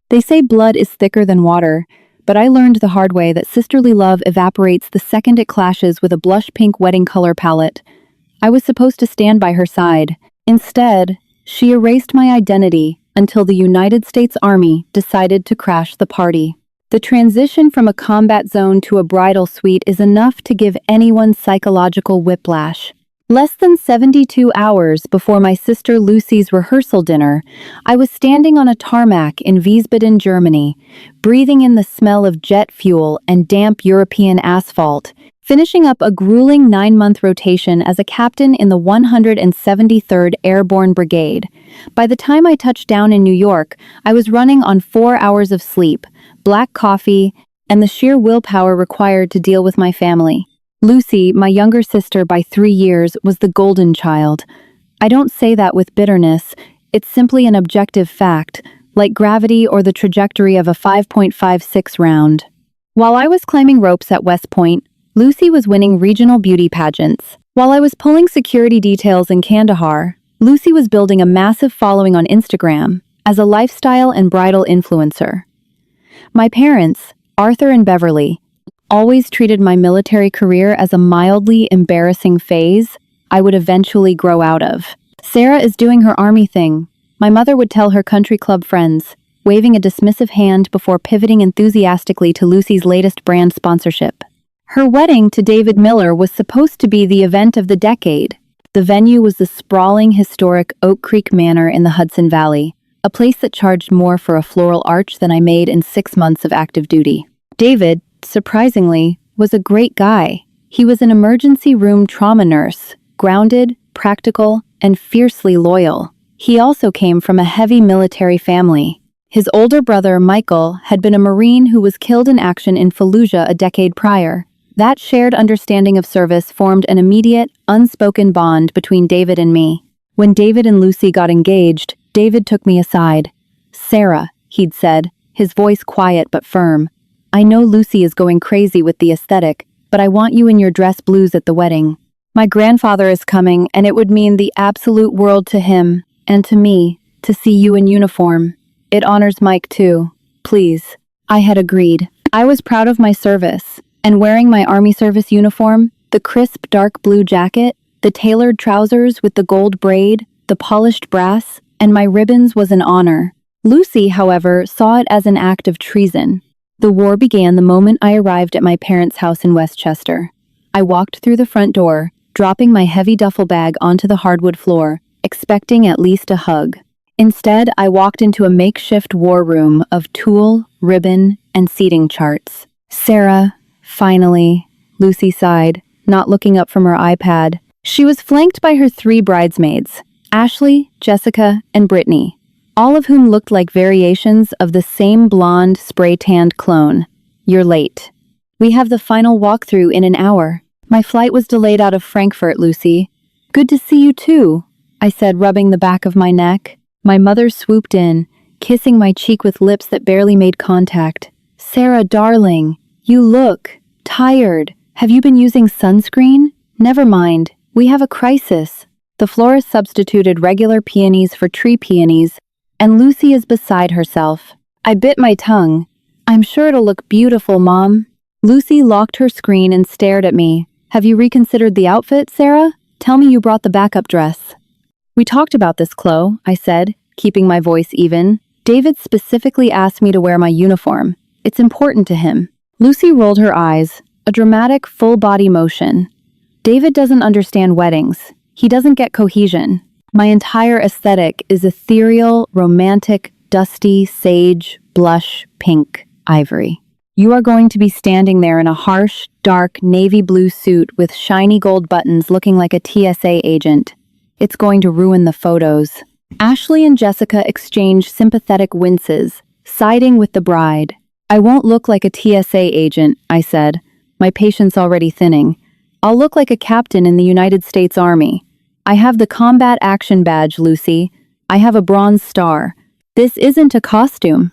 They say blood is thicker than water, but I learned the hard way that sisterly love evaporates the second it clashes with a blush pink wedding color palette. I was supposed to stand by her side. Instead, she erased my identity until the United States Army decided to crash the party. The transition from a combat zone to a bridal suite is enough to give anyone psychological whiplash. Less than 72 hours before my sister Lucy's rehearsal dinner, I was standing on a tarmac in Wiesbaden, Germany, breathing in the smell of jet fuel and damp European asphalt, finishing up a grueling 9-month rotation as a captain in the 173rd Airborne Brigade. By the time I touched down in New York, I was running on 4 hours of sleep, black coffee, and the sheer willpower required to deal with my family. Lucy, my younger sister by 3 years, was the golden child. I don't say that with bitterness, it's simply an objective fact, like gravity or the trajectory of a 5.56 round. While I was climbing ropes at West Point, Lucy was winning regional beauty pageants. While I was pulling security details in Kandahar, Lucy was building a massive following on Instagram as a lifestyle and bridal influencer. My parents, Arthur and Beverly, always treated my military career as a mildly embarrassing phase I would eventually grow out of. Sarah is doing her army thing, my mother would tell her country club friends, waving a dismissive hand before pivoting enthusiastically to Lucy's latest brand sponsorship. Her wedding to David Miller was supposed to be the event of the decade. The venue was the sprawling, historic Oak Creek Manor in the Hudson Valley, a place that charged more for a floral arch than I made in 6 months of active duty. David, surprisingly, was a great guy. He was an emergency room trauma nurse, grounded, practical, and fiercely loyal. He also came from a heavy military family. His older brother, Michael, had been a Marine who was killed in action in Fallujah a decade prior. That shared understanding of service formed an immediate, unspoken bond between David and me. When David and Lucy got engaged, David took me aside. "Sarah," he'd said, his voice quiet but firm, "I know Lucy is going crazy with the aesthetic, but I want you in your dress blues at the wedding. My grandfather is coming, and it would mean the absolute world to him, and to me, to see you in uniform. It honors Mike too. Please." I had agreed. I was proud of my service, and wearing my Army service uniform, the crisp dark blue jacket, the tailored trousers with the gold braid, the polished brass, and my ribbons was an honor. Lucy, however, saw it as an act of treason. The war began the moment I arrived at my parents' house in Westchester. I walked through the front door, dropping my heavy duffel bag onto the hardwood floor, expecting at least a hug. Instead, I walked into a makeshift war room of tulle, ribbon, and seating charts. "Sarah, finally," Lucy sighed, not looking up from her iPad. She was flanked by her 3 bridesmaids, Ashley, Jessica, and Brittany, all of whom looked like variations of the same blonde, spray-tanned clone. "You're late. We have the final walkthrough in an hour. My flight was delayed out of Frankfurt, Lucy." "Good to see you too," I said, rubbing the back of my neck. My mother swooped in, kissing my cheek with lips that barely made contact. "Sarah, darling, you look tired. Have you been using sunscreen?" "Never mind. We have a crisis." The florist substituted regular peonies for tree peonies, and Lucy is beside herself. I bit my tongue. "I'm sure it'll look beautiful, Mom." Lucy locked her screen and stared at me. "Have you reconsidered the outfit, Sarah? Tell me you brought the backup dress." "We talked about this, Chloe," I said, keeping my voice even. "David specifically asked me to wear my uniform. It's important to him." Lucy rolled her eyes, a dramatic full-body motion. "David doesn't understand weddings. He doesn't get cohesion. My entire aesthetic is ethereal, romantic, dusty, sage, blush, pink, ivory. You are going to be standing there in a harsh, dark, navy blue suit with shiny gold buttons looking like a TSA agent. It's going to ruin the photos." Ashley and Jessica exchanged sympathetic winces, siding with the bride. "I won't look like a TSA agent," I said, my patience already thinning. "I'll look like a captain in the United States Army. I have the combat action badge, Lucy. I have a bronze star. This isn't a costume."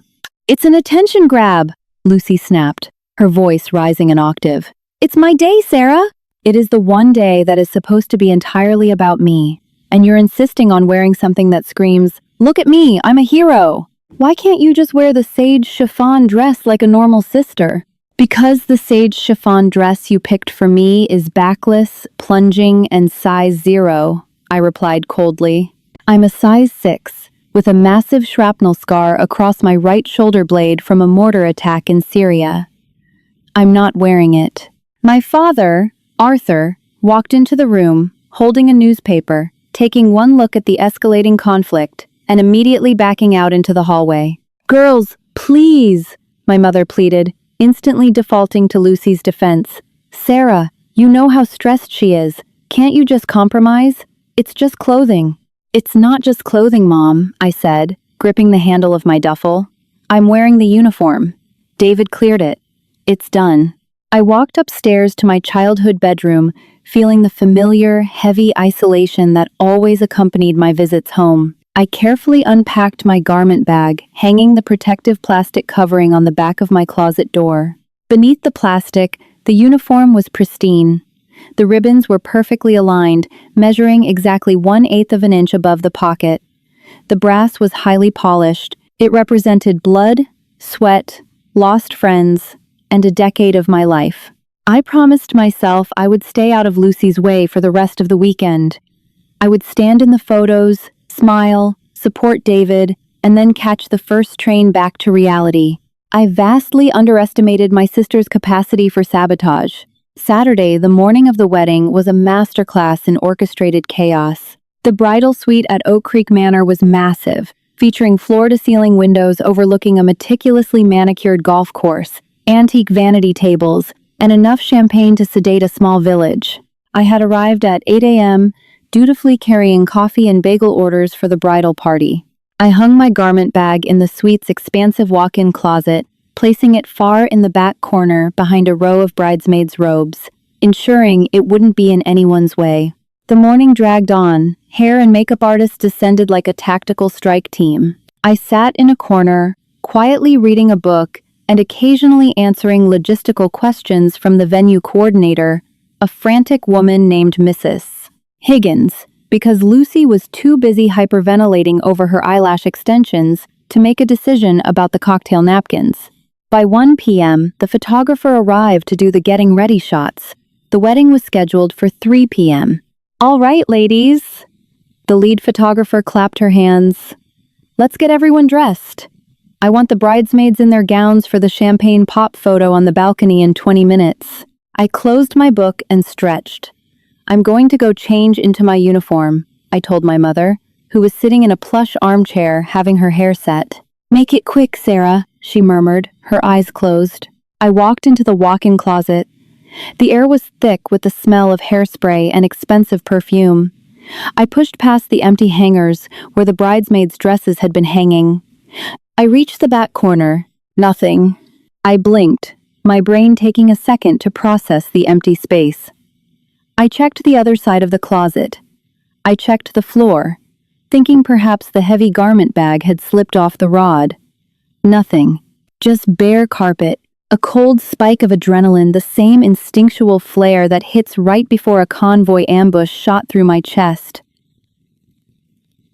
"It's an attention grab," Lucy snapped, her voice rising an octave. "It's my day, Sarah." "It is the one day that is supposed to be entirely about me, and you're insisting on wearing something that screams, 'Look at me, I'm a hero.'" Why can't you just wear the sage chiffon dress like a normal sister? Because the sage chiffon dress you picked for me is backless, plunging, and size 0, I replied coldly. I'm a size 6, with a massive shrapnel scar across my right shoulder blade from a mortar attack in Syria. I'm not wearing it. My father, Arthur, walked into the room, holding a newspaper, taking one look at the escalating conflict, and immediately backing out into the hallway. Girls, please, my mother pleaded, instantly defaulting to Lucy's defense. Sarah, you know how stressed she is. Can't you just compromise? It's just clothing. It's not just clothing, Mom, I said, gripping the handle of my duffel. I'm wearing the uniform. David cleared it. It's done. I walked upstairs to my childhood bedroom, feeling the familiar, heavy isolation that always accompanied my visits home. I carefully unpacked my garment bag, hanging the protective plastic covering on the back of my closet door. Beneath the plastic, the uniform was pristine. The ribbons were perfectly aligned, measuring exactly 1/8 of an inch above the pocket. The brass was highly polished. It represented blood, sweat, lost friends, and a decade of my life. I promised myself I would stay out of Lucy's way for the rest of the weekend. I would stand in the photos, smile, support David, and then catch the first train back to reality. I vastly underestimated my sister's capacity for sabotage. Saturday, the morning of the wedding, was a masterclass in orchestrated chaos. The bridal suite at Oak Creek Manor was massive, featuring floor-to-ceiling windows overlooking a meticulously manicured golf course, antique vanity tables, and enough champagne to sedate a small village. I had arrived at 8 a.m., dutifully carrying coffee and bagel orders for the bridal party. I hung my garment bag in the suite's expansive walk-in closet, placing it far in the back corner behind a row of bridesmaids' robes, ensuring it wouldn't be in anyone's way. The morning dragged on. Hair and makeup artists descended like a tactical strike team. I sat in a corner, quietly reading a book and occasionally answering logistical questions from the venue coordinator, a frantic woman named Mrs. Higgins, because Lucy was too busy hyperventilating over her eyelash extensions to make a decision about the cocktail napkins. By 1 p.m., the photographer arrived to do the getting ready shots. The wedding was scheduled for 3 p.m. All right, ladies. The lead photographer clapped her hands. Let's get everyone dressed. I want the bridesmaids in their gowns for the champagne pop photo on the balcony in 20 minutes. I closed my book and stretched. I'm going to go change into my uniform, I told my mother, who was sitting in a plush armchair having her hair set. Make it quick, Sarah, she murmured, her eyes closed. I walked into the walk-in closet. The air was thick with the smell of hairspray and expensive perfume. I pushed past the empty hangers where the bridesmaids' dresses had been hanging. I reached the back corner. Nothing. I blinked, my brain taking a second to process the empty space. I checked the other side of the closet. I checked the floor, thinking perhaps the heavy garment bag had slipped off the rod. Nothing. Just bare carpet, a cold spike of adrenaline, the same instinctual flare that hits right before a convoy ambush shot through my chest.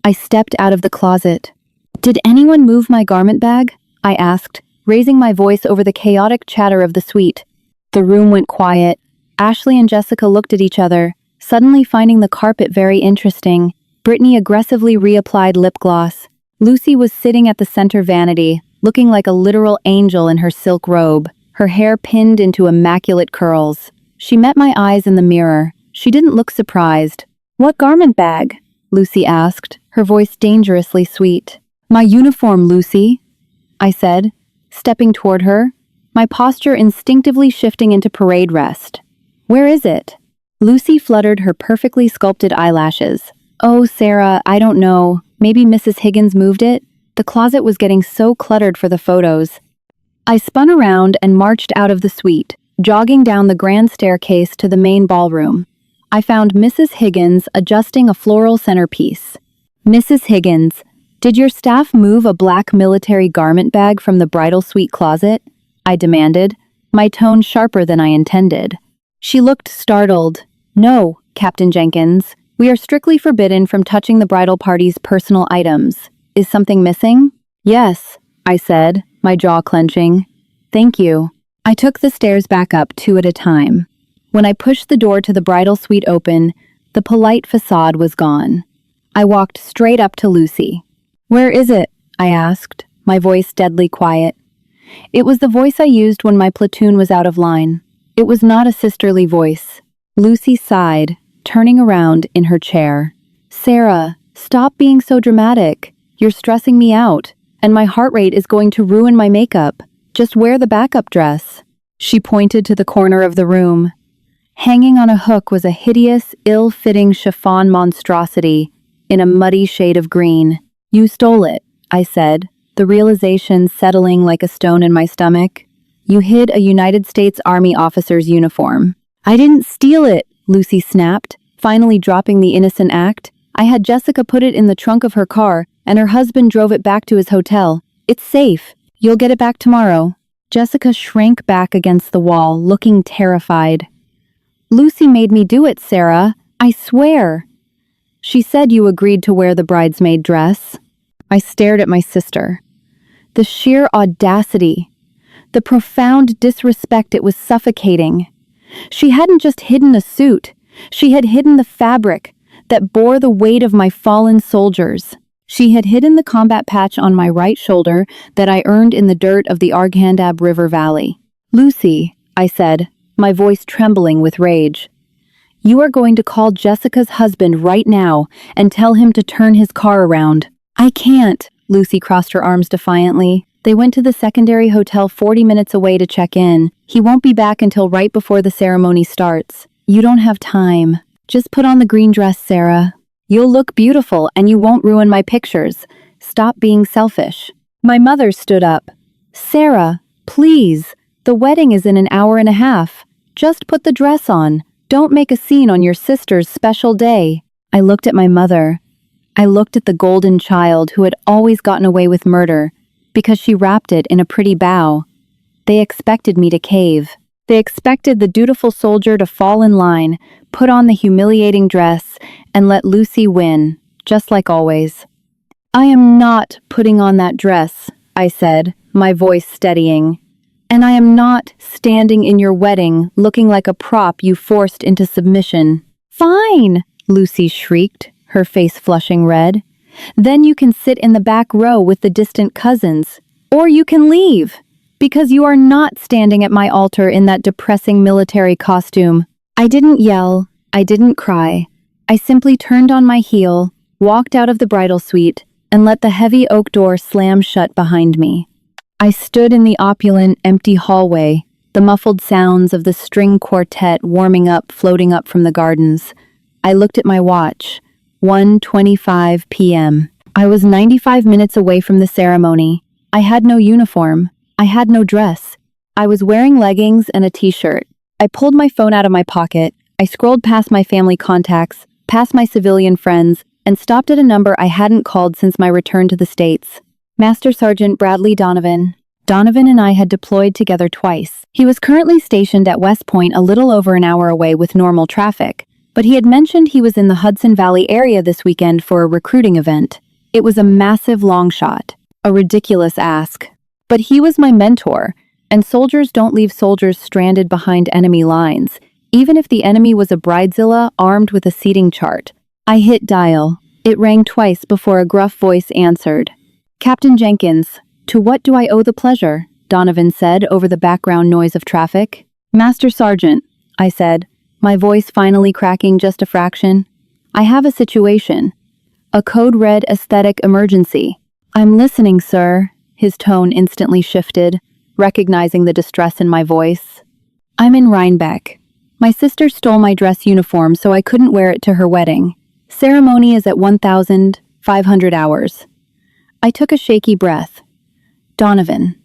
I stepped out of the closet. Did anyone move my garment bag? I asked, raising my voice over the chaotic chatter of the suite. The room went quiet. Ashley and Jessica looked at each other, suddenly finding the carpet very interesting. Brittany aggressively reapplied lip gloss. Lucy was sitting at the center vanity, looking like a literal angel in her silk robe, her hair pinned into immaculate curls. She met my eyes in the mirror. She didn't look surprised. "What garment bag?" Lucy asked, her voice dangerously sweet. "My uniform, Lucy," I said, stepping toward her, my posture instinctively shifting into parade rest. "Where is it?" Lucy fluttered her perfectly sculpted eyelashes. "Oh, Sarah, I don't know. Maybe Mrs. Higgins moved it?" The closet was getting so cluttered for the photos. I spun around and marched out of the suite, jogging down the grand staircase to the main ballroom. I found Mrs. Higgins adjusting a floral centerpiece. "Mrs. Higgins, did your staff move a black military garment bag from the bridal suite closet?" I demanded, my tone sharper than I intended. She looked startled. "No, Captain Jenkins. We are strictly forbidden from touching the bridal party's personal items. Is something missing?" Yes, I said, my jaw clenching. Thank you. I took the stairs back up two at a time. When I pushed the door to the bridal suite open, the polite facade was gone. I walked straight up to Lucy. Where is it? I asked, my voice deadly quiet. It was the voice I used when my platoon was out of line. It was not a sisterly voice. Lucy sighed, turning around in her chair. Sarah, stop being so dramatic. You're stressing me out, and my heart rate is going to ruin my makeup. Just wear the backup dress. She pointed to the corner of the room. Hanging on a hook was a hideous, ill-fitting chiffon monstrosity in a muddy shade of green. You stole it, I said, the realization settling like a stone in my stomach. You hid a United States Army officer's uniform. I didn't steal it, Lucy snapped, finally dropping the innocent act. I had Jessica put it in the trunk of her car, and her husband drove it back to his hotel. It's safe. You'll get it back tomorrow. Jessica shrank back against the wall, looking terrified. Lucy made me do it, Sarah. I swear. She said you agreed to wear the bridesmaid dress. I stared at my sister. The sheer audacity, the profound disrespect, it was suffocating. She hadn't just hidden a suit. She had hidden the fabric that bore the weight of my fallen soldiers. She had hidden the combat patch on my right shoulder that I earned in the dirt of the Arghandab River Valley. Lucy, I said, my voice trembling with rage. You are going to call Jessica's husband right now and tell him to turn his car around. I can't, Lucy crossed her arms defiantly. They went to the secondary hotel 40 minutes away to check in. He won't be back until right before the ceremony starts. You don't have time. Just put on the green dress, Sarah. You'll look beautiful and you won't ruin my pictures. Stop being selfish. My mother stood up. Sarah, please. The wedding is in an hour and a half. Just put the dress on. Don't make a scene on your sister's special day. I looked at my mother. I looked at the golden child who had always gotten away with murder because she wrapped it in a pretty bow. They expected me to cave. They expected the dutiful soldier to fall in line, put on the humiliating dress, and let Lucy win, just like always. I am not putting on that dress, I said, my voice steadying. And I am not standing in your wedding looking like a prop you forced into submission. Fine, Lucy shrieked, her face flushing red. Then you can sit in the back row with the distant cousins. Or you can leave, because you are not standing at my altar in that depressing military costume. I didn't yell, I didn't cry. I simply turned on my heel, walked out of the bridal suite, and let the heavy oak door slam shut behind me. I stood in the opulent, empty hallway, the muffled sounds of the string quartet warming up, floating up from the gardens. I looked at my watch. 1:25 p.m. I was 95 minutes away from the ceremony. I had no uniform. I had no dress. I was wearing leggings and a t-shirt. I pulled my phone out of my pocket. I scrolled past my family contacts, past my civilian friends, and stopped at a number I hadn't called since my return to the States. Master Sergeant Bradley Donovan. Donovan and I had deployed together twice. He was currently stationed at West Point a little over an hour away with normal traffic, but he had mentioned he was in the Hudson Valley area this weekend for a recruiting event. It was a massive long shot, a ridiculous ask. But he was my mentor, and soldiers don't leave soldiers stranded behind enemy lines, even if the enemy was a bridezilla armed with a seating chart. I hit dial. It rang twice before a gruff voice answered. Captain Jenkins, to what do I owe the pleasure? Donovan said over the background noise of traffic. Master Sergeant, I said, my voice finally cracking just a fraction. I have a situation. A code red aesthetic emergency. I'm listening, sir. His tone instantly shifted, recognizing the distress in my voice. I'm in Rhinebeck. My sister stole my dress uniform so I couldn't wear it to her wedding. Ceremony is at 1,500 hours. I took a shaky breath. Donovan,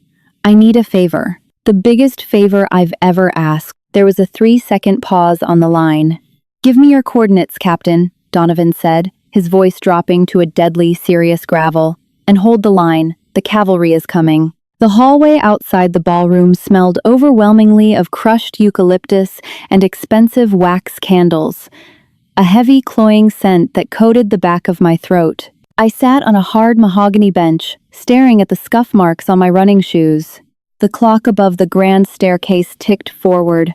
I need a favor. The biggest favor I've ever asked. There was a 3-second pause on the line. Give me your coordinates, Captain, Donovan said, his voice dropping to a deadly, serious gravel. And hold the line. The cavalry is coming. The hallway outside the ballroom smelled overwhelmingly of crushed eucalyptus and expensive wax candles, a heavy, cloying scent that coated the back of my throat. I sat on a hard mahogany bench, staring at the scuff marks on my running shoes. The clock above the grand staircase ticked forward.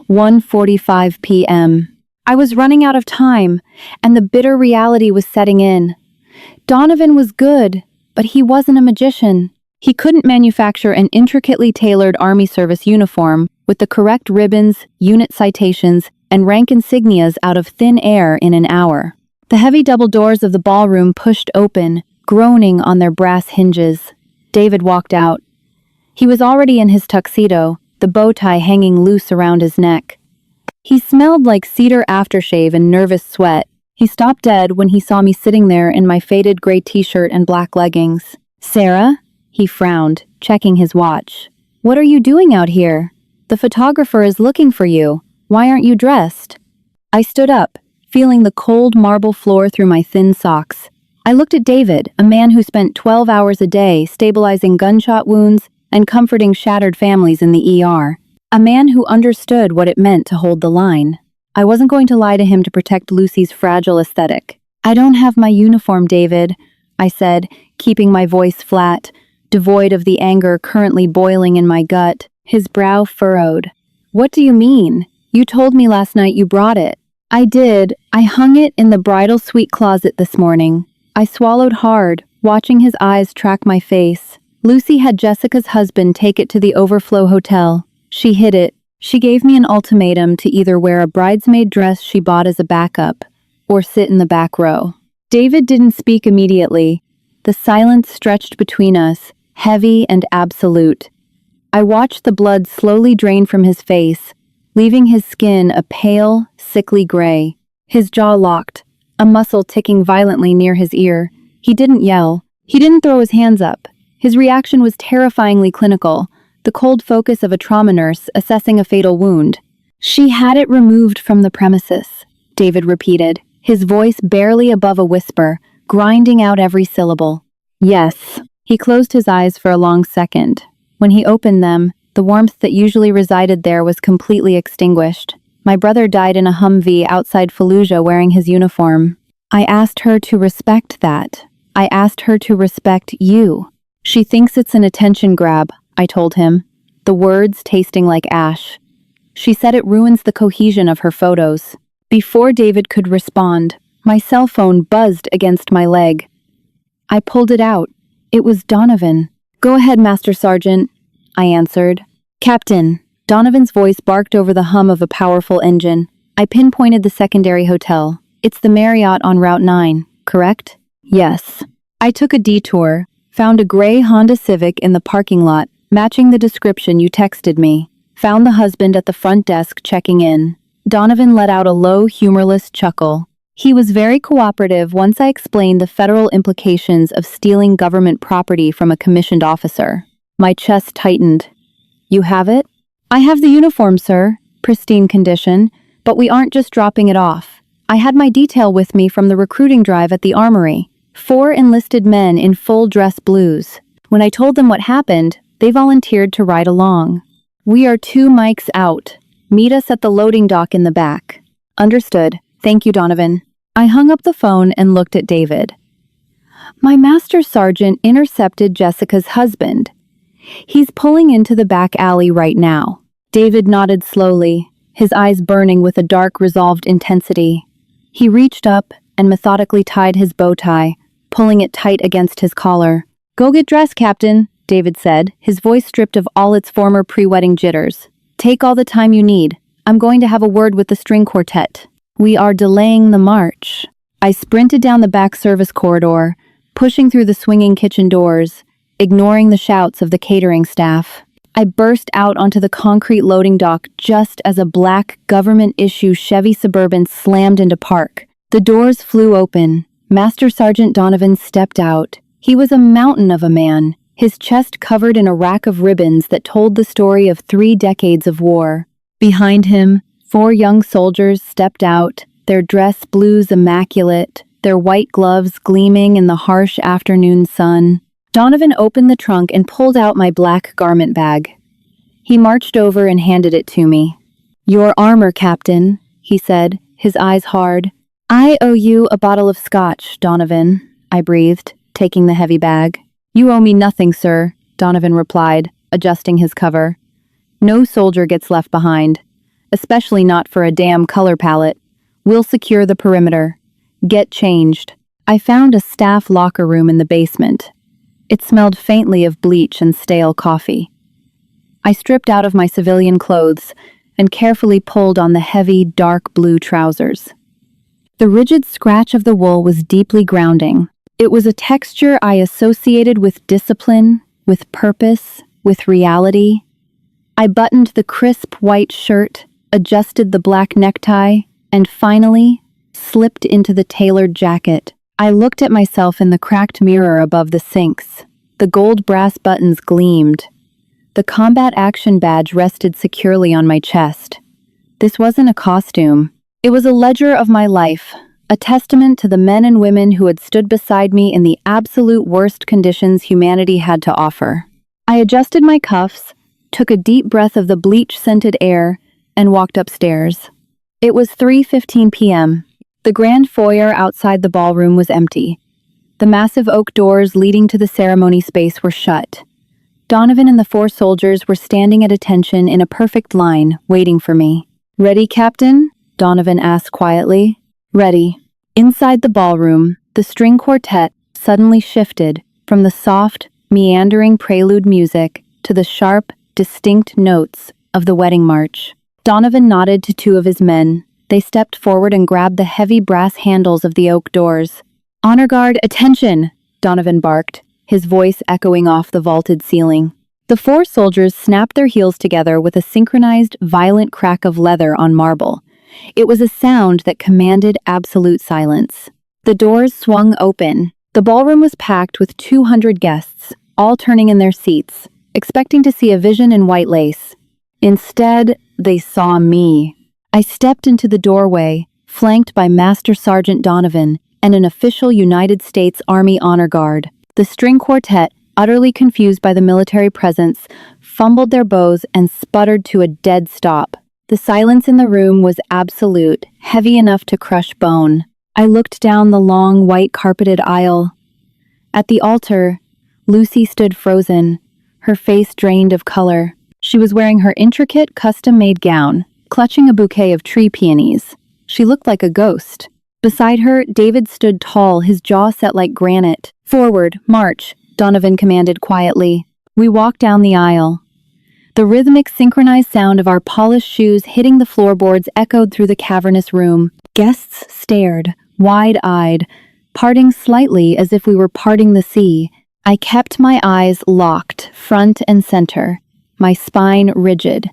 1:45 p.m. I was running out of time, and the bitter reality was setting in. Donovan was good, but he wasn't a magician. He couldn't manufacture an intricately tailored Army service uniform with the correct ribbons, unit citations, and rank insignias out of thin air in an hour. The heavy double doors of the ballroom pushed open, groaning on their brass hinges. David walked out. He was already in his tuxedo, the bow tie hanging loose around his neck. He smelled like cedar aftershave and nervous sweat. He stopped dead when he saw me sitting there in my faded gray t-shirt and black leggings. "Sarah?" He frowned, checking his watch. "What are you doing out here? The photographer is looking for you. Why aren't you dressed?" I stood up, feeling the cold marble floor through my thin socks. I looked at David, a man who spent 12 hours a day stabilizing gunshot wounds and comforting shattered families in the ER. A man who understood what it meant to hold the line. I wasn't going to lie to him to protect Lucy's fragile aesthetic. "I don't have my uniform, David," I said, keeping my voice flat, devoid of the anger currently boiling in my gut. His brow furrowed. "What do you mean? You told me last night you brought it." "I did. I hung it in the bridal suite closet this morning." I swallowed hard, watching his eyes track my face. Lucy had Jessica's husband take it to the Overflow Hotel. She hid it. She gave me an ultimatum to either wear a bridesmaid dress she bought as a backup, or sit in the back row. David didn't speak immediately. The silence stretched between us, heavy and absolute. I watched the blood slowly drain from his face, leaving his skin a pale, sickly gray. His jaw locked, a muscle ticking violently near his ear. He didn't yell. He didn't throw his hands up. His reaction was terrifyingly clinical, the cold focus of a trauma nurse assessing a fatal wound. "She had it removed from the premises," David repeated, his voice barely above a whisper, grinding out every syllable. "Yes." He closed his eyes for a long second. When he opened them, the warmth that usually resided there was completely extinguished. "My brother died in a Humvee outside Fallujah wearing his uniform. I asked her to respect that. I asked her to respect you. She thinks it's an attention grab," I told him, the words tasting like ash. "She said it ruins the cohesion of her photos." Before David could respond, my cell phone buzzed against my leg. I pulled it out. It was Donovan. "Go ahead, Master Sergeant," I answered. "Captain." Donovan's voice barked over the hum of a powerful engine. I pinpointed the secondary hotel. "It's the Marriott on Route 9, correct?" "Yes." I took a detour, found a gray Honda Civic in the parking lot, matching the description you texted me. Found the husband at the front desk checking in. Donovan let out a low, humorless chuckle. He was very cooperative once I explained the federal implications of stealing government property from a commissioned officer. My chest tightened. "You have it?" "I have the uniform, sir. Pristine condition. But we aren't just dropping it off. I had my detail with me from the recruiting drive at the armory. 4 enlisted men in full dress blues. When I told them what happened, they volunteered to ride along. We are 2 mics out. Meet us at the loading dock in the back." "Understood. Thank you, Donovan." I hung up the phone and looked at David. My master sergeant intercepted Jessica's husband. He's pulling into the back alley right now. David nodded slowly, his eyes burning with a dark, resolved intensity. He reached up and methodically tied his bow tie, pulling it tight against his collar. "Go get dressed, Captain," David said, his voice stripped of all its former pre-wedding jitters. "Take all the time you need. I'm going to have a word with the string quartet. We are delaying the march." I sprinted down the back service corridor, pushing through the swinging kitchen doors, ignoring the shouts of the catering staff. I burst out onto the concrete loading dock just as a black government-issue Chevy Suburban slammed into park. The doors flew open. Master Sergeant Donovan stepped out. He was a mountain of a man, his chest covered in a rack of ribbons that told the story of 3 decades of war. Behind him, 4 young soldiers stepped out, their dress blues immaculate, their white gloves gleaming in the harsh afternoon sun. Donovan opened the trunk and pulled out my black garment bag. He marched over and handed it to me. "Your armor, Captain," he said, his eyes hard. "I owe you a bottle of scotch, Donovan." I breathed, taking the heavy bag. You owe me nothing, sir, Donovan replied, adjusting his cover. No soldier gets left behind, especially not for a damn color palette. We'll secure the perimeter. Get changed. I found a staff locker room in the basement. It smelled faintly of bleach and stale coffee. I stripped out of my civilian clothes and carefully pulled on the heavy, dark blue trousers. The rigid scratch of the wool was deeply grounding. It was a texture I associated with discipline, with purpose, with reality. I buttoned the crisp white shirt, adjusted the black necktie, and finally slipped into the tailored jacket. I looked at myself in the cracked mirror above the sinks. The gold brass buttons gleamed. The combat action badge rested securely on my chest. This wasn't a costume. It was a ledger of my life, a testament to the men and women who had stood beside me in the absolute worst conditions humanity had to offer. I adjusted my cuffs, took a deep breath of the bleach-scented air, and walked upstairs. It was 3:15 p.m. The grand foyer outside the ballroom was empty. The massive oak doors leading to the ceremony space were shut. Donovan and the 4 soldiers were standing at attention in a perfect line, waiting for me. "Ready, Captain?" Donovan asked quietly. "Ready." Inside the ballroom, the string quartet suddenly shifted from the soft, meandering prelude music to the sharp, distinct notes of the wedding march. Donovan nodded to 2 of his men. They stepped forward and grabbed the heavy brass handles of the oak doors. "Honor guard, attention!" Donovan barked, his voice echoing off the vaulted ceiling. The 4 soldiers snapped their heels together with a synchronized, violent crack of leather on marble. It was a sound that commanded absolute silence. The doors swung open. The ballroom was packed with 200 guests, all turning in their seats, expecting to see a vision in white lace. Instead, they saw me. I stepped into the doorway, flanked by Master Sergeant Donovan and an official United States Army Honor Guard. The string quartet, utterly confused by the military presence, fumbled their bows and sputtered to a dead stop. The silence in the room was absolute, heavy enough to crush bone. I looked down the long, white-carpeted aisle. At the altar, Lucy stood frozen, her face drained of color. She was wearing her intricate, custom-made gown, clutching a bouquet of tree peonies. She looked like a ghost. Beside her, David stood tall, his jaw set like granite. "Forward, march," Donovan commanded quietly. We walked down the aisle. The rhythmic, synchronized sound of our polished shoes hitting the floorboards echoed through the cavernous room. Guests stared, wide-eyed, parting slightly as if we were parting the sea. I kept my eyes locked, front and center, my spine rigid.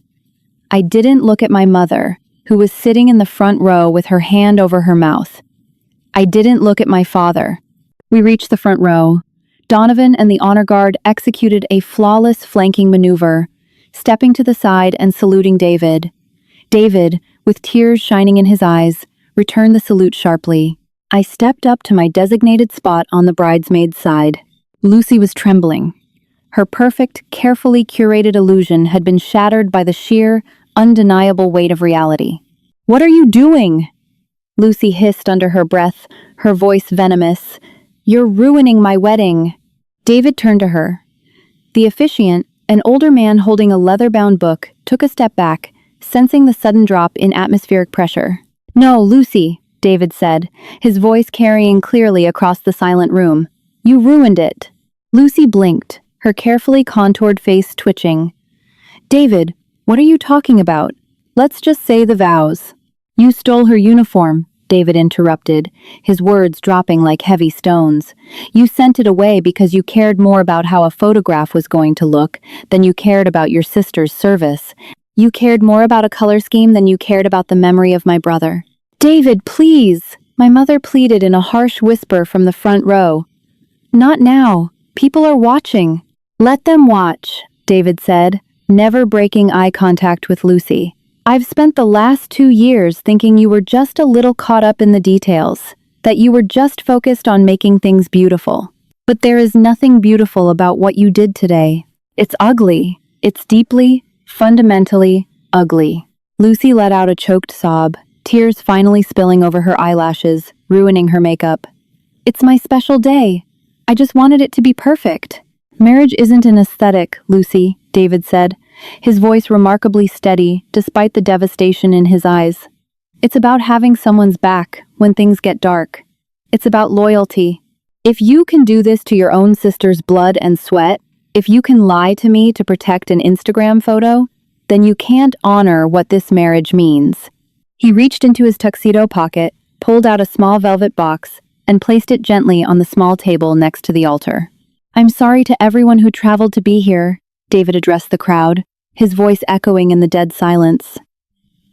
I didn't look at my mother, who was sitting in the front row with her hand over her mouth. I didn't look at my father. We reached the front row. Donovan and the honor guard executed a flawless flanking maneuver, stepping to the side and saluting David. David, with tears shining in his eyes, returned the salute sharply. I stepped up to my designated spot on the bridesmaid's side. Lucy was trembling. Her perfect, carefully curated illusion had been shattered by the sheer, undeniable weight of reality. "What are you doing?" Lucy hissed under her breath, her voice venomous. "You're ruining my wedding." David turned to her. The officiant, an older man holding a leather-bound book, took a step back, sensing the sudden drop in atmospheric pressure. "No, Lucy," David said, his voice carrying clearly across the silent room. "You ruined it." Lucy blinked, her carefully contoured face twitching. "David, what are you talking about? Let's just say the vows." "You stole her uniform," David interrupted, his words dropping like heavy stones. "You sent it away because you cared more about how a photograph was going to look than you cared about your sister's service. You cared more about a color scheme than you cared about the memory of my brother." "David, please!" my mother pleaded in a harsh whisper from the front row. "Not now. People are watching." "Let them watch," David said, never breaking eye contact with Lucy. "I've spent the last 2 years thinking you were just a little caught up in the details, that you were just focused on making things beautiful. But there is nothing beautiful about what you did today. It's ugly. It's deeply, fundamentally ugly." Lucy let out a choked sob, tears finally spilling over her eyelashes, ruining her makeup. It's my special day. I just wanted it to be perfect. Marriage isn't an aesthetic, Lucy, David said, his voice remarkably steady despite the devastation in his eyes. It's about having someone's back when things get dark. It's about loyalty. If you can do this to your own sister's blood and sweat, if you can lie to me to protect an Instagram photo, then you can't honor what this marriage means. He reached into his tuxedo pocket, pulled out a small velvet box, and placed it gently on the small table next to the altar. I'm sorry to everyone who traveled to be here, David addressed the crowd, his voice echoing in the dead silence.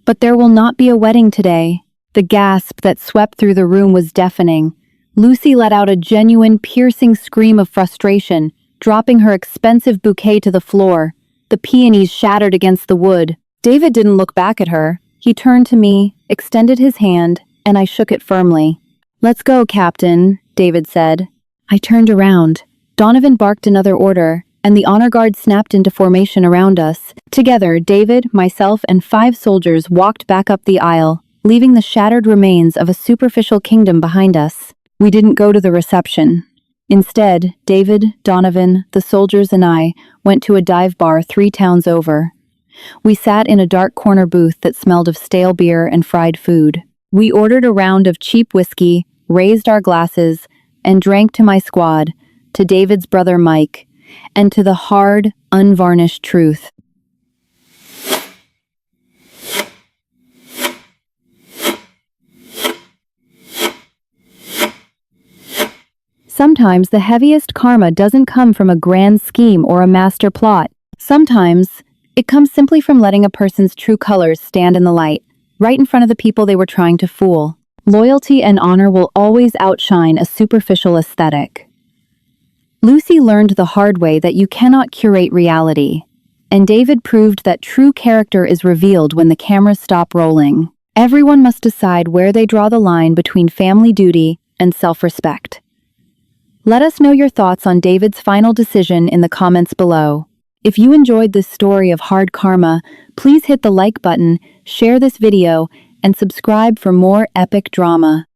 But there will not be a wedding today. The gasp that swept through the room was deafening. Lucy let out a genuine, piercing scream of frustration, dropping her expensive bouquet to the floor. The peonies shattered against the wood. David didn't look back at her. He turned to me, extended his hand, and I shook it firmly. Let's go, Captain, David said. I turned around. Donovan barked another order, and the honor guard snapped into formation around us. Together, David, myself, and 5 soldiers walked back up the aisle, leaving the shattered remains of a superficial kingdom behind us. We didn't go to the reception. Instead, David, Donovan, the soldiers, and I went to a dive bar 3 towns over. We sat in a dark corner booth that smelled of stale beer and fried food. We ordered a round of cheap whiskey, raised our glasses, and drank to my squad, to David's brother Mike, and to the hard, unvarnished truth. Sometimes the heaviest karma doesn't come from a grand scheme or a master plot. Sometimes it comes simply from letting a person's true colors stand in the light, right in front of the people they were trying to fool. Loyalty and honor will always outshine a superficial aesthetic. Lucy learned the hard way that you cannot curate reality, and David proved that true character is revealed when the cameras stop rolling. Everyone must decide where they draw the line between family duty and self-respect. Let us know your thoughts on David's final decision in the comments below. If you enjoyed this story of hard karma, please hit the like button, share this video, and subscribe for more epic drama.